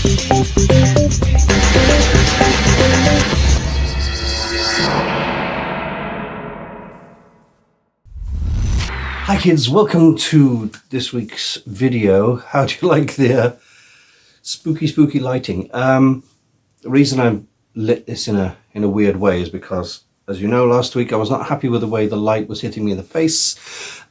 Hi kids, welcome to this week's video. How do you like the spooky lighting? The reason I've lit this in a weird way is because, as you know, last week I was not happy with the way the light was hitting me in the face.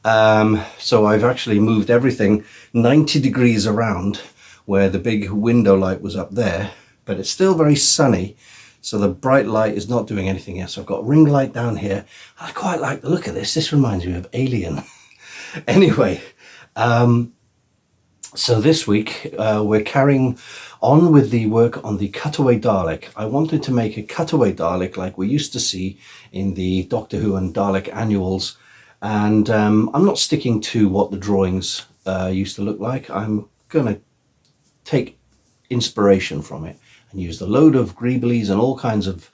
So I've actually moved everything 90 degrees around where the big window light was up there, but it's still very sunny. So the bright light is not doing anything here. So I've got a ring light down here. I quite like the look of this. This reminds me of Alien. Anyway, so this week we're carrying on with the work on the Cutaway Dalek. I wanted to make a Cutaway Dalek like we used to see in the Doctor Who and Dalek annuals, and I'm not sticking to what the drawings used to look like. I'm gonna take inspiration from it and use a load of greeblies and all kinds of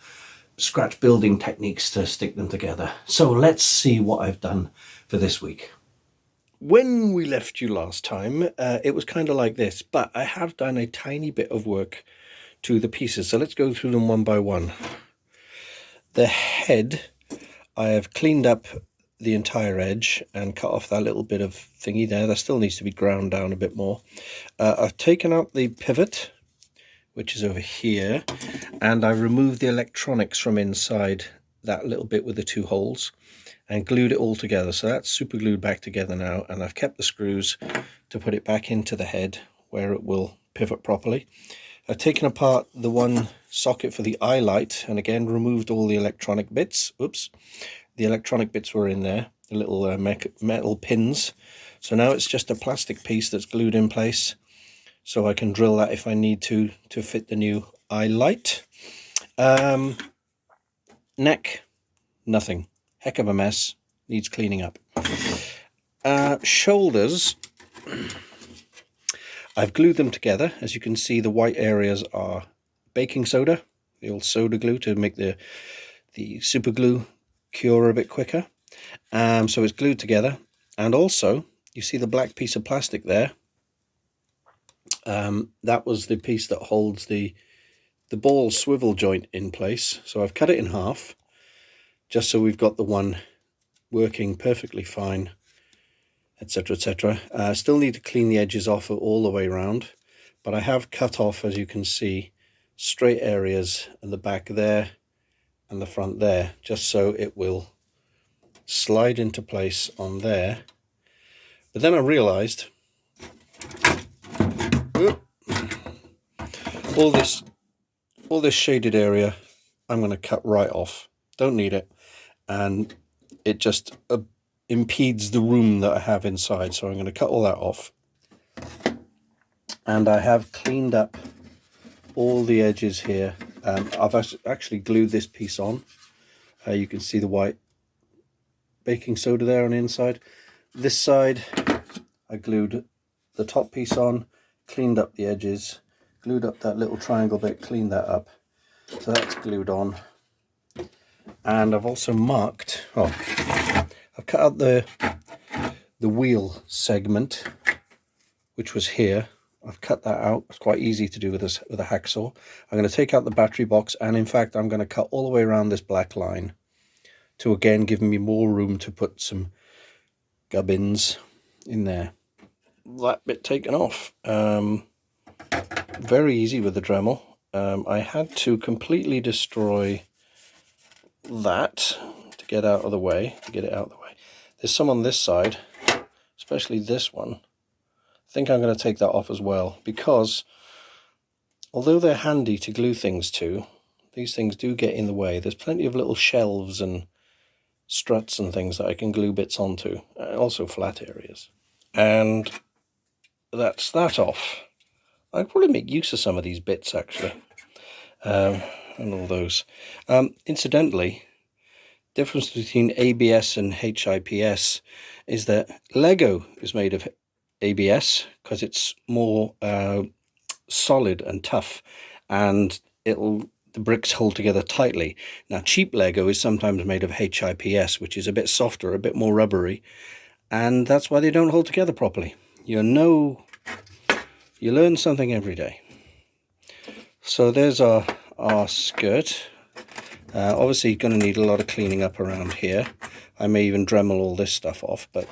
scratch building techniques to stick them together. So let's see what I've done for this week. When we left you last time, it was kind of like this, but I have done a tiny bit of work to the pieces. So let's go through them one by one. The head, I have cleaned up the entire edge and cut off that little bit of thingy there. That still needs to be ground down a bit more. I've taken out the pivot, which is over here, and I've removed the electronics from inside that little bit with the two holes and glued it all together. So that's super glued back together now, and I've kept the screws to put it back into the head where it will pivot properly. I've taken apart the one socket for the eye light and again removed all the electronic bits. Oops, the electronic bits were in there, the little metal pins. So now it's just a plastic piece that's glued in place, so I can drill that if I need to fit the new eye light. Neck, nothing. Heck of a mess, needs cleaning up. Shoulders, I've glued them together. As you can see, the white areas are baking soda, the old soda glue to make the super glue cure a bit quicker. So it's glued together. And also, you see the black piece of plastic there? That was the piece that holds the ball swivel joint in place. So I've cut it in half, just so we've got the one working perfectly fine, etc, etc. Still need to clean the edges off all the way around, but I have cut off, as you can see, straight areas at the back there and the front there, just so it will slide into place on there. But then I realized all this shaded area I'm going to cut right off. Don't need it, and it just impedes the room that I have inside, so I'm going to cut all that off. And I have cleaned up all the edges here. I've actually glued this piece on. You can see the white baking soda there on the inside. This side I glued the top piece on, cleaned up the edges, glued up that little triangle bit, cleaned that up, so that's glued on. And I've also marked, I've cut out the wheel segment, which was here. I've cut that out. It's quite easy to do with a hacksaw. I'm going to take out the battery box, and in fact I'm going to cut all the way around this black line to again give me more room to put some gubbins in there. That bit taken off. Very easy with the Dremel. I had to completely destroy that to get out of the way, There's some on this side, especially this one. I think I'm going to take that off as well, because although they're handy to glue things to, these things do get in the way. There's plenty of little shelves and struts and things that I can glue bits onto, and also flat areas. And that's that off. I'd probably make use of some of these bits actually. And all those. Incidentally, difference between ABS and HIPS is that Lego is made of ABS because it's more solid and tough, and the bricks hold together tightly. Now cheap Lego is sometimes made of HIPS, which is a bit softer, a bit more rubbery, and that's why they don't hold together properly. You learn something every day. So there's our skirt. Obviously going to need a lot of cleaning up around here. I may even Dremel all this stuff off, but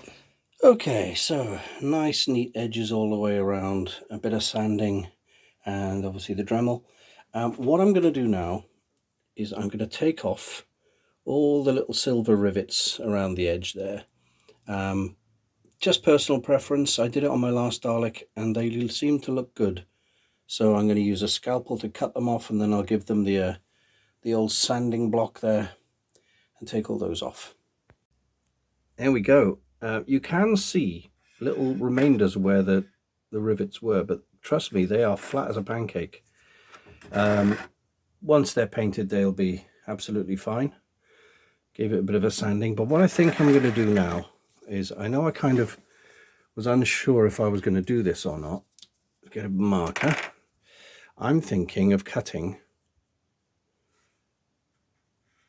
okay, so nice neat edges all the way around, a bit of sanding, and obviously the Dremel. What I'm going to do now is I'm going to take off all the little silver rivets around the edge there. Just personal preference. I did it on my last Dalek and they seem to look good. So I'm going to use a scalpel to cut them off, and then I'll give them the old sanding block there and take all those off. There we go. You can see little remainders where the rivets were, but trust me, they are flat as a pancake. Once they're painted, they'll be absolutely fine. Gave it a bit of a sanding, but what I think I'm going to do now is, I know I kind of was unsure if I was going to do this or not. Get a marker. I'm thinking of cutting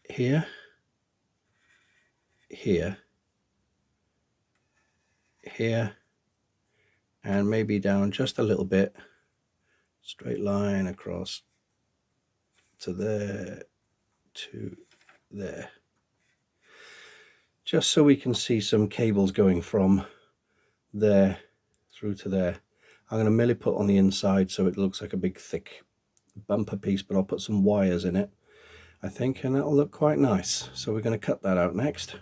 here, here, here, and maybe down just a little bit, straight line across to there, to there, just so we can see some cables going from there through to there. I'm going to milliput on the inside so it looks like a big thick bumper piece, but I'll put some wires in it, I think, and that'll look quite nice. So we're going to cut that out next.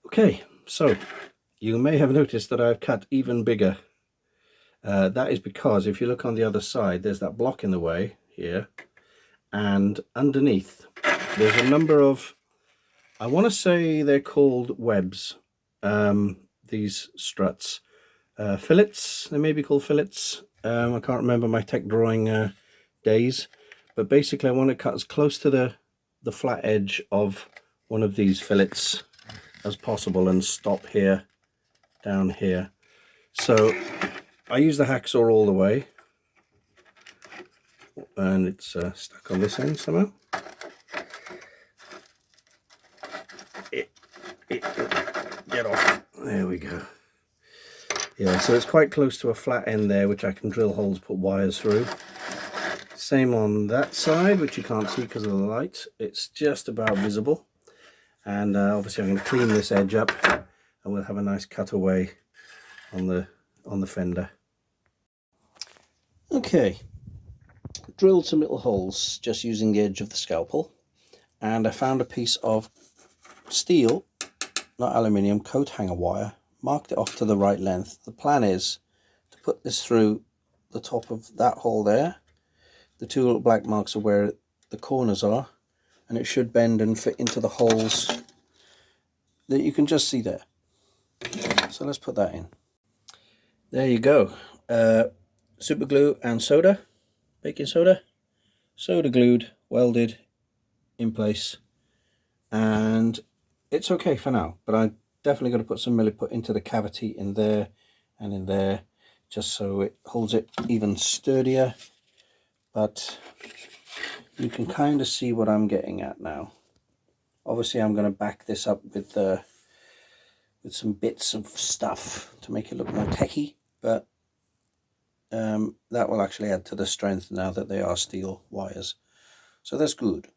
Okay, so you may have noticed that I've cut even bigger. That is because if you look on the other side, there's that block in the way here, and underneath there's a number of, I want to say they're called webs, these struts. Fillets, they may be called fillets. I can't remember my tech drawing days, but basically I want to cut as close to the flat edge of one of these fillets as possible and stop here, down here. So I use the hacksaw all the way, and it's stuck on this end somehow. Get off. There we go. Yeah, so it's quite close to a flat end there, which I can drill holes, put wires through. Same on that side, which you can't see because of the light. It's just about visible. And obviously I'm going to clean this edge up, and we'll have a nice cutaway on the fender. Okay, drilled some little holes just using the edge of the scalpel, and I found a piece of steel, not aluminium, coat hanger wire. Marked it off to the right length. The plan is to put this through the top of that hole there. The two little black marks are where the corners are, and it should bend and fit into the holes that you can just see there. So let's put that in. There you go. Super glue and soda, baking soda, soda glued, welded in place, and it's okay for now, but I definitely got to put some milliput into the cavity in there and in there, just so it holds it even sturdier. But you can kind of see what I'm getting at now. Obviously I'm going to back this up with some bits of stuff to make it look more techy, but that will actually add to the strength now that they are steel wires, so that's good.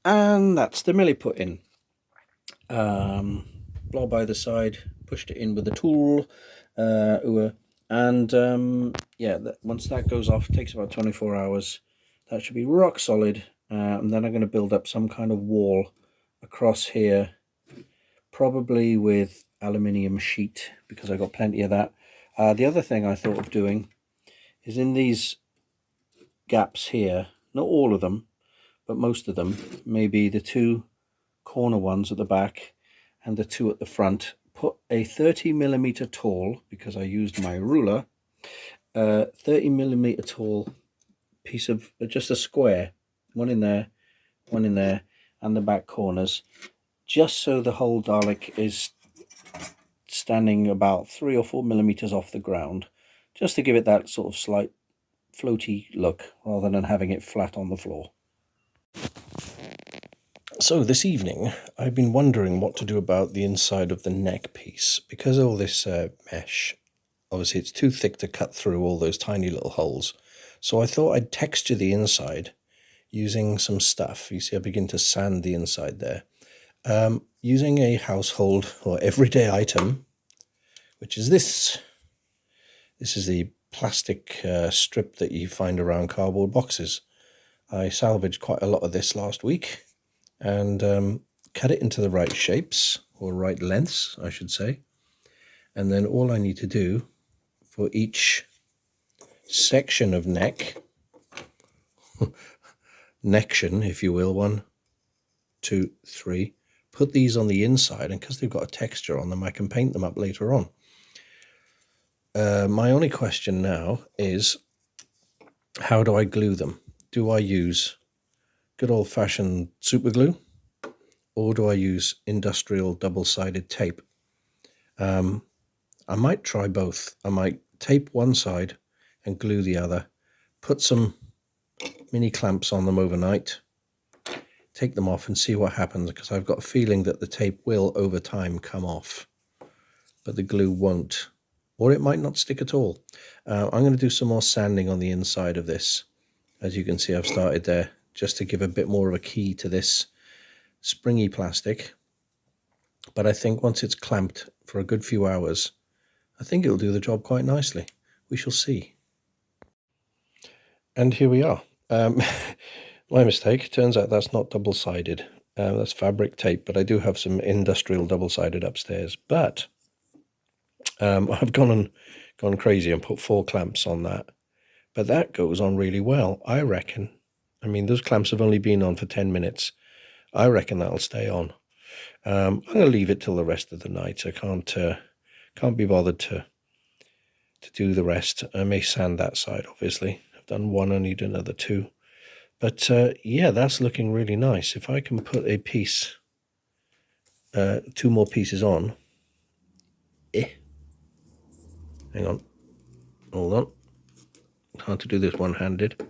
And that's the milliput in. Blob either side, pushed it in with a tool, and yeah, once that goes off, it takes about 24 hours. That should be rock solid, and then I'm going to build up some kind of wall across here, probably with aluminium sheet, because I got plenty of that. The other thing I thought of doing is in these gaps here, not all of them, but most of them, maybe the two corner ones at the back and the two at the front, put a 30mm tall, because I used my ruler, 30mm tall piece of, just a square, one in there, and the back corners, just so the whole Dalek is standing about 3 or 4mm off the ground, just to give it that sort of slight floaty look rather than having it flat on the floor. So this evening I've been wondering what to do about the inside of the neck piece, because all this mesh, obviously it's too thick to cut through all those tiny little holes. So I thought I'd texture the inside using some stuff. You see, I begin to sand the inside there. Using a household or everyday item, which is this. This is the plastic strip that you find around cardboard boxes. I salvaged quite a lot of this last week and cut it into the right shapes, or right lengths, I should say. And then all I need to do for each section of nection, if you will, 1, 2, 3, put these on the inside, and because they've got a texture on them, I can paint them up later on. My only question now is, how do I glue them? Do I use good old-fashioned super glue, or do I use industrial double-sided tape? I might try both. I might tape one side and glue the other, put some mini clamps on them overnight, take them off and see what happens, because I've got a feeling that the tape will over time come off, but the glue won't, or it might not stick at all. I'm going to do some more sanding on the inside of this. As you can see, I've started there just to give a bit more of a key to this springy plastic, but I think once it's clamped for a good few hours, I think it'll do the job quite nicely. We shall see. And here we are. My mistake. Turns out that's not double-sided. That's fabric tape, but I do have some industrial double-sided upstairs. But I've gone crazy and put 4 clamps on that. But that goes on really well, I reckon. I mean, those clamps have only been on for 10 minutes. I reckon that'll stay on. I'm going to leave it till the rest of the night. I can't be bothered to do the rest. I may sand that side, obviously. I've done 1, I need another 2. But yeah, that's looking really nice. If I can put a piece, 2 more pieces on. Hang on. Hold on. Hard to do this one-handed.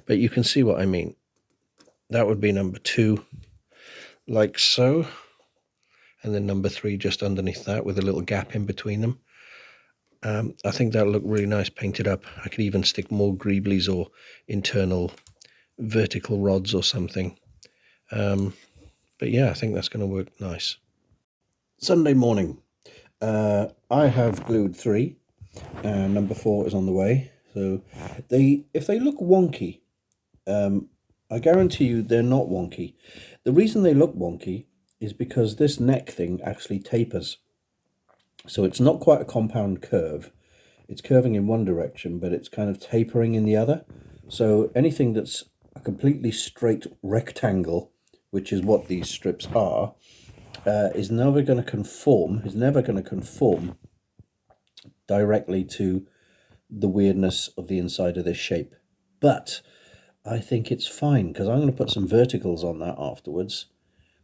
But you can see what I mean. That would be number 2, like so. And then number 3 just underneath that with a little gap in between them. I think that'll look really nice painted up. I could even stick more greeblies or internal vertical rods or something. But yeah, I think that's going to work nice. Sunday morning. I have glued 3. Number 4 is on the way. So if they look wonky, I guarantee you they're not wonky. The reason they look wonky is because this neck thing actually tapers. So it's not quite a compound curve. It's curving in one direction, but it's kind of tapering in the other. So anything that's a completely straight rectangle, which is what these strips are, is never going to conform directly to the weirdness of the inside of this shape. But I think it's fine, because I'm going to put some verticals on that afterwards,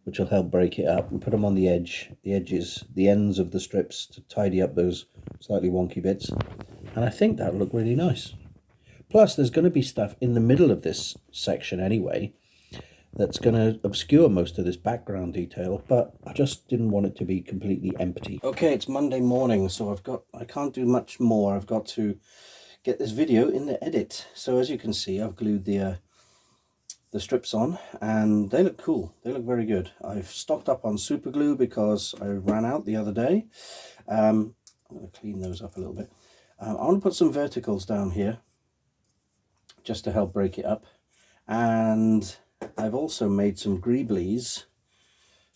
which will help break it up, and put them on the edges, the ends of the strips, to tidy up those slightly wonky bits. And I think that'll look really nice. Plus, there's going to be stuff in the middle of this section anyway that's going to obscure most of this background detail, but I just didn't want it to be completely empty. Okay, it's Monday morning, so I can't do much more. I've got to get this video in the edit. So as you can see, I've glued the strips on, and they look cool. They look very good. I've stocked up on super glue because I ran out the other day. I'm going to clean those up a little bit. I want to put some verticals down here just to help break it up, and I've also made some greeblies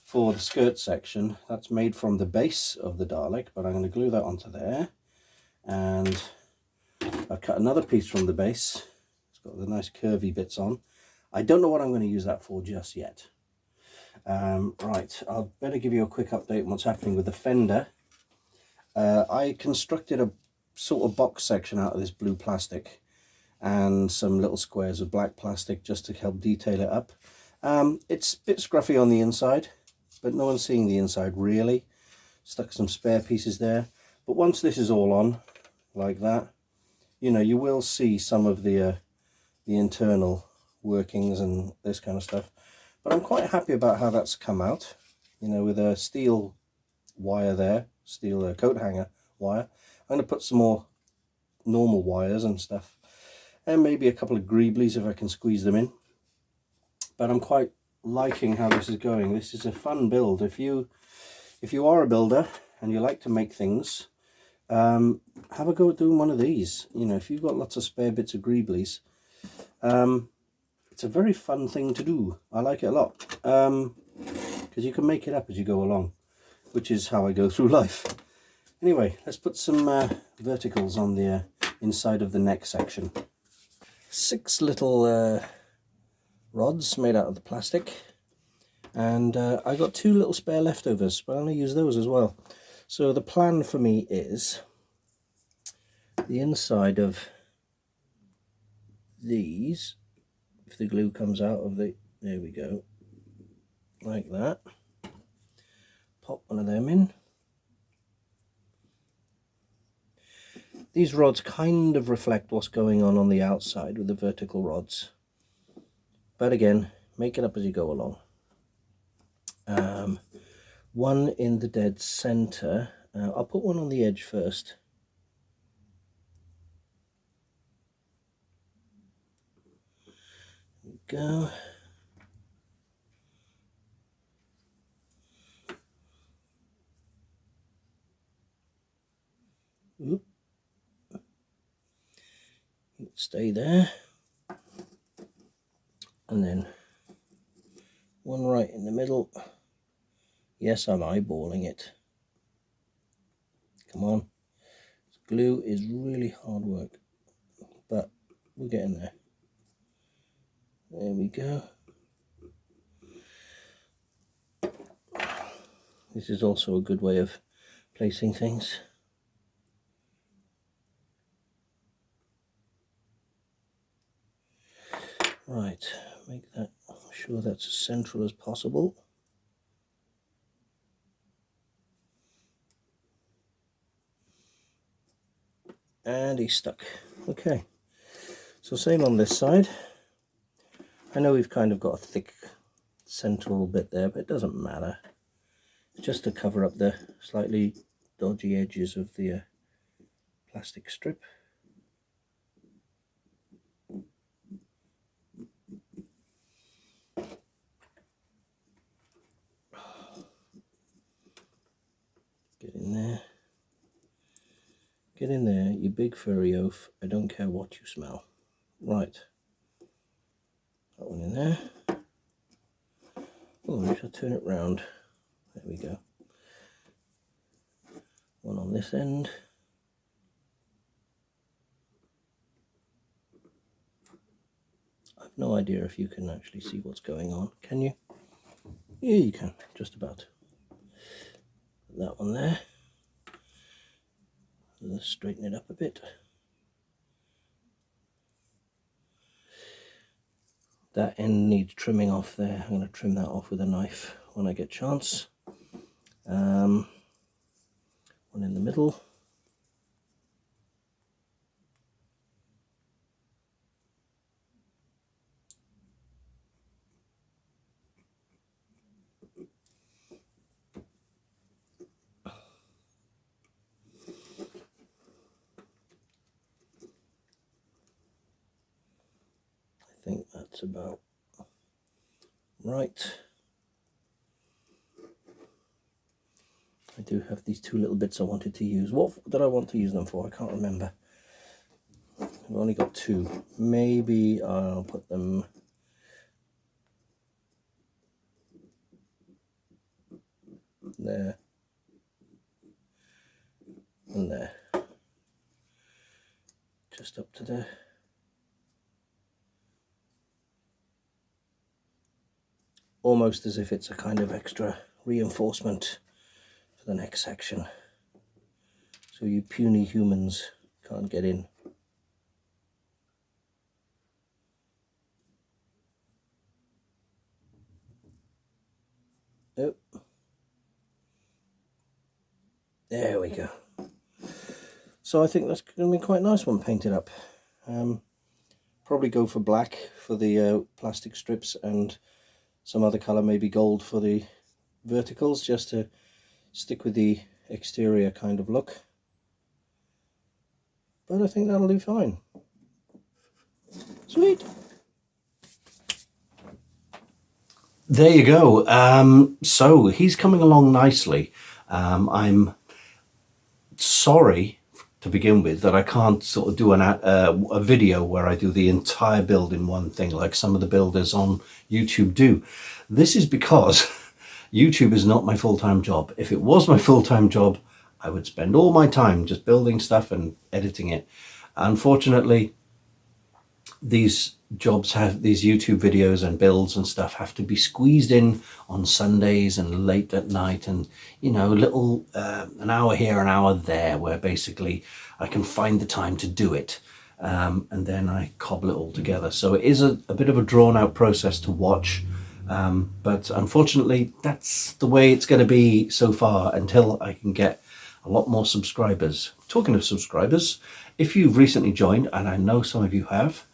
for the skirt section. That's made from the base of the Dalek, but I'm going to glue that onto there. And I've cut another piece from the base. It's got the nice curvy bits on. I don't know what I'm going to use that for just yet. Right, I'll better give you a quick update on what's happening with the fender. I constructed a sort of box section out of this blue plastic and some little squares of black plastic just to help detail it up. It's a bit scruffy on the inside, but no one's seeing the inside really. Stuck some spare pieces there. But once this is all on, like that, you know, you will see some of the internal workings and this kind of stuff. But I'm quite happy about how that's come out, you know, with a steel wire there, steel coat hanger wire. I'm going to put some more normal wires and stuff. and maybe a couple of greeblies if I can squeeze them in. But I'm quite liking how this is going. This is a fun build. If you are a builder and you like to make things, have a go at doing one of these. You know, if you've got lots of spare bits of greeblies, it's a very fun thing to do. I like it a lot, because you can make it up as you go along, which is how I go through life. Anyway, let's put some verticals on the inside of the neck section. 6 little rods made out of the plastic, and I got 2 little spare leftovers, but I'm going to use those as well. So the plan for me is the inside of these, if the glue comes out of the, there we go, like that, pop one of them in. These rods kind of reflect what's going on the outside with the vertical rods, but again, make it up as you go along. One in the dead center. I'll put one on the edge first. There we go. Oop. Stay there. And then one right in the middle. Yes, I'm eyeballing it. Come on. Glue is really hard work, but we're getting there. There we go. This is also a good way of placing things. Right, make that sure that's as central as possible. And he's stuck. Okay, so same on this side. I know we've kind of got a thick central bit there, but it doesn't matter. It's just to cover up the slightly dodgy edges of the plastic strip. Get in there. Get in there, you big furry oaf. I don't care what you smell. Right. That one in there. Oh, I shall turn it round. There we go. One on this end. I've no idea if you can actually see what's going on. Can you? Yeah, you can. Just about. Put that one there. Let's straighten it up a bit. That end needs trimming off there. I'm going to trim that off with a knife when I get a chance. One in the middle. I think that's about right. I do have these 2 little bits I wanted to use. What did I want to use them for? I can't remember. I've only got 2. Maybe I'll put them there and there. Just up to there. Almost as if it's a kind of extra reinforcement for the next section, so you puny humans can't get in. Oh, there we go. So I think that's going to be quite a nice one painted up. Probably go for black for the plastic strips and some other colour, maybe gold for the verticals, just to stick with the exterior kind of look. But I think that'll do fine. Sweet. There you go. So he's coming along nicely. I'm sorry to begin with that I can't sort of do a video where I do the entire build in one thing like some of the builders on YouTube do. This is because YouTube is not my full-time job. If it was my full-time job, I would spend all my time just building stuff and editing it. Unfortunately, these jobs have these YouTube videos and builds and stuff have to be squeezed in on Sundays and late at night, and you know, little an hour here, an hour there, where basically I can find the time to do it, and then I cobble it all together. So it is a bit of a drawn out process to watch, but unfortunately that's the way it's going to be so far until I can get a lot more subscribers. Talking of subscribers, if you've recently joined, and I know some of you have,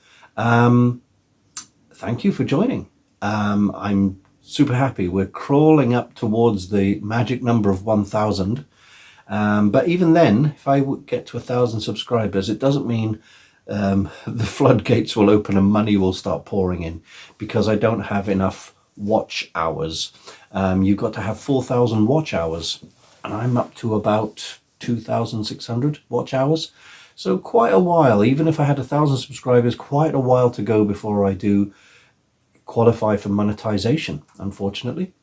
thank you for joining. I'm super happy. We're crawling up towards the magic number of 1,000. But even then, if I get to 1,000 subscribers, it doesn't mean the floodgates will open and money will start pouring in, because I don't have enough watch hours. You've got to have 4,000 watch hours, and I'm up to about 2,600 watch hours. So quite a while, even if I had 1,000 subscribers, quite a while to go before I do qualify for monetization, unfortunately.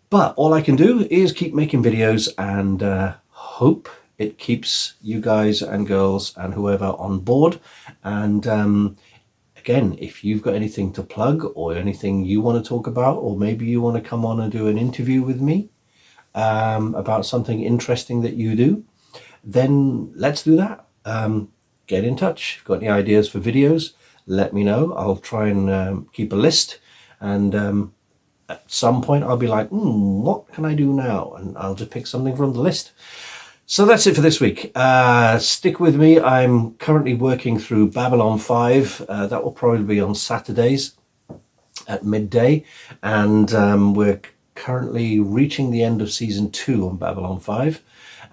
But all I can do is keep making videos and hope it keeps you guys and girls and whoever on board. And again, if you've got anything to plug or anything you want to talk about, or maybe you want to come on and do an interview with me about something interesting that you do, then let's do that. Get in touch. If you've got any ideas for videos, let me know. I'll try and keep a list, and at some point I'll be like, what can I do now? And I'll just pick something from the list. So that's it for this week. Stick with me. I'm currently working through Babylon 5. That will probably be on Saturdays at midday, and we're currently reaching the end of season 2 on Babylon 5,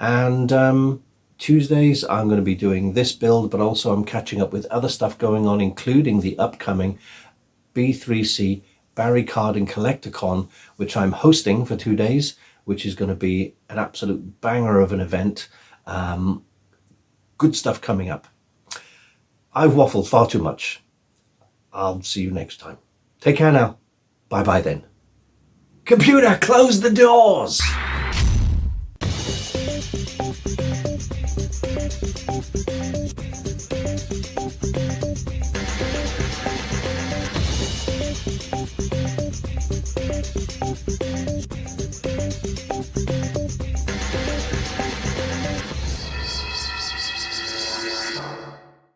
and Tuesdays I'm going to be doing this build, but also I'm catching up with other stuff going on, including the upcoming B3C Barry Card and Collector-Con, which I'm hosting for 2 days, which is going to be an absolute banger of an event. Good stuff coming up. I've waffled far too much. I'll see you next time. Take care now. Bye bye then. Computer, close the doors!